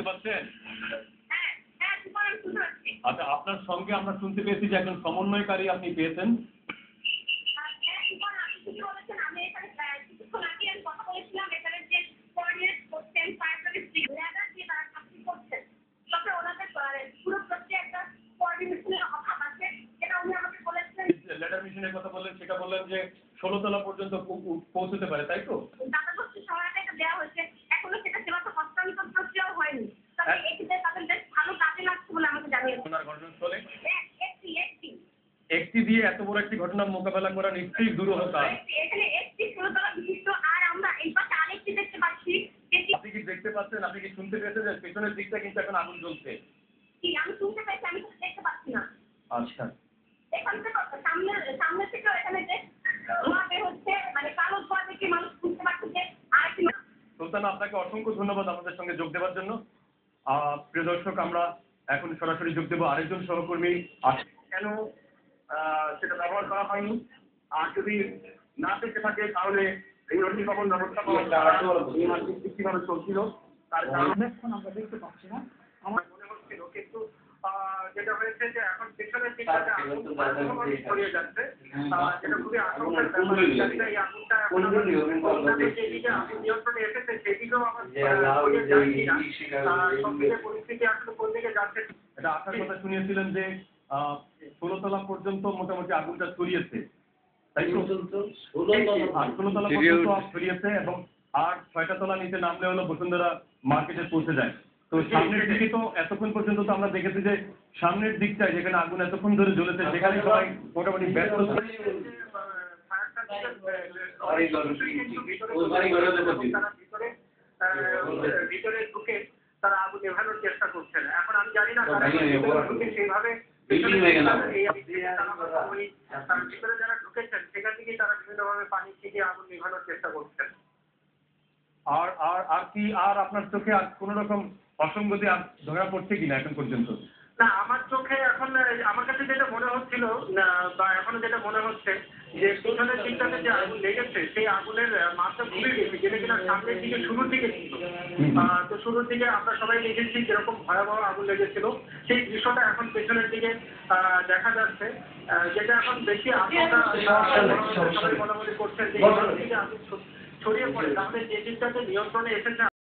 শুনতে পাচ্ছেন? হ্যাঁ, হ্যাঁ, আমি শুনতে পাচ্ছি। আচ্ছা, আপনার সঙ্গে আমরা শুনতে পেয়েছি যে একজন সমন্বয়কারী আপনি পেয়েছেন। হ্যাঁ, আপনি কি বলেছেন? আমি এখানে কিছুক্ষণ আগে আমি কথা বলেছিলাম এখানে যে কোঅর্ডিনেট করছেন, ফায়ার লেদার যে তারা চাকরি করছেন। তবে ওনাদের পুরো প্রত্যেক একটা কোঅর্ডিনেশনের অভাব আছে। যেটা উনি আমাকে বলেছেন। লেটার মিশনের কথা বললেন, সেটা বললেন যে ১৬ তলা পর্যন্ত পৌঁছতে পারে, তাই তো? দাতা গোষ্ঠীর সহায়তা এটা দেওয়া হয়েছে। এখনো সেটা সেভাবে হস্তান্তর প্রক্রিয়াও হয়নি। তবে এক্ষেত্রে তাদের বেশ ভালো কাজে লাগছে বলে আমাকে জানিয়েছে। আপনার ঘটনাস্থলে একটি একটি দিয়ে এত বড় একটি ঘটনা মোকাবেলা করা নিশ্চয়ই দুরূহ কাজ। এখানে একটি ১৬ তলা বিশিষ্ট আর আমরা এই পাশে আরেকটি দেখতে পাচ্ছি। আপনি কি দেখতে পাচ্ছেন, আপনি কি শুনতে পেয়েছেন যে পেছনের দিকটা কিন্তু এখন আগুন জ্বলছে? আমি শুনতে পাচ্ছি, আমি তো দেখতে পাচ্ছি না। আচ্ছা। এখান থেকে সামনে থেকেও এখানে যে ধোঁয়া বের হচ্ছে, মানে কালো ধোঁয়া দেখে মানুষ বুঝতে পারছে যে আরেকটি সুলতানা, আপনাকে অসংখ্য ধন্যবাদ আমাদের সঙ্গে যোগ দেওয়ার জন্য। প্রিয় দর্শক, আমরা এখন সরাসরি যোগ দেব আরেকজন সহকর্মী কেন সেটা ব্যবহার করা হয়নি। আর যদি না থেকে থাকে তাহলে এই অগ্নিশমন ব্যবস্থা কিভাবে চলছিল তার কারণ আমরা দেখতে পাচ্ছি না। আমার মনে হচ্ছিল, কিন্তু যেটা হয়েছে যে এখন পেছনের দিকটাতে আগুন ছড়িয়ে যাচ্ছে, যেটা খুবই আশঙ্কার ব্যাপার। এই আগুনটা এখন যেদিকে আগুন নিয়ন্ত্রণে এসেছে সেদিকেও আবার ছড়িয়ে যাচ্ছে না। সবথেকে পরিস্থিতি আসলে কোন দিকে যাচ্ছে এটা আসার কথা শুনিয়েছিলেন যে ১৬ তলা পর্যন্ত মোটামুটি আগুনটা ছড়িয়েছে, তাই তো? ১৬ তলা পর্যন্ত ছড়িয়েছে এবং আর ৬টা তলা নিচে নামলে হলো বসুন্ধরা মার্কেটে পৌঁছে যায়। তো সামনের দিকে তো এতক্ষণ পর্যন্ত তো আমরা দেখেছি যে সামনের দিকটায় যেখানে আগুন এতক্ষণ ধরে জ্বলেছে সেখানে সবাই মোটামুটি ব্যস্ত। ভিতরে ঢুকে তারা আগুন নেভানোর চেষ্টা করছেন। এখন আমি জানি না তারা সেইভাবে ভিতরে যারা ঢুকেছেন সেখান থেকে তারা বিভিন্নভাবে পানি ছিটিয়ে আগুন নেভানোর চেষ্টা করছেন। আর আর আর কি আর আপনার চোখে আর কোন রকম অসঙ্গতি আর ধরা পড়ছে কিনা এখন পর্যন্ত? না, আমার চোখে এখন আমার কাছে যেটা মনে হচ্ছিল বা এখনো যেটা মনে হচ্ছে যে পিছনের দিকটাতে যে আগুন লেগেছে সেই আগুনের মাত্রা খুবই বেশি, যেটা কিনা সামনের দিকে শুরুর দিকে ছিল। তো শুরুর দিকে আমরা সবাই দেখেছি কিরকম ভয়াবহ আগুন লেগেছিল, সেই দৃশ্যটা এখন পেছনের দিকে দেখা যাচ্ছে, যেটা এখন বেশি আশঙ্কা সবাই বলাবলি করছেন যে আগুন ছড়িয়ে পড়ে তাহলে যে দিকটাতে নিয়ন্ত্রণে এসেছে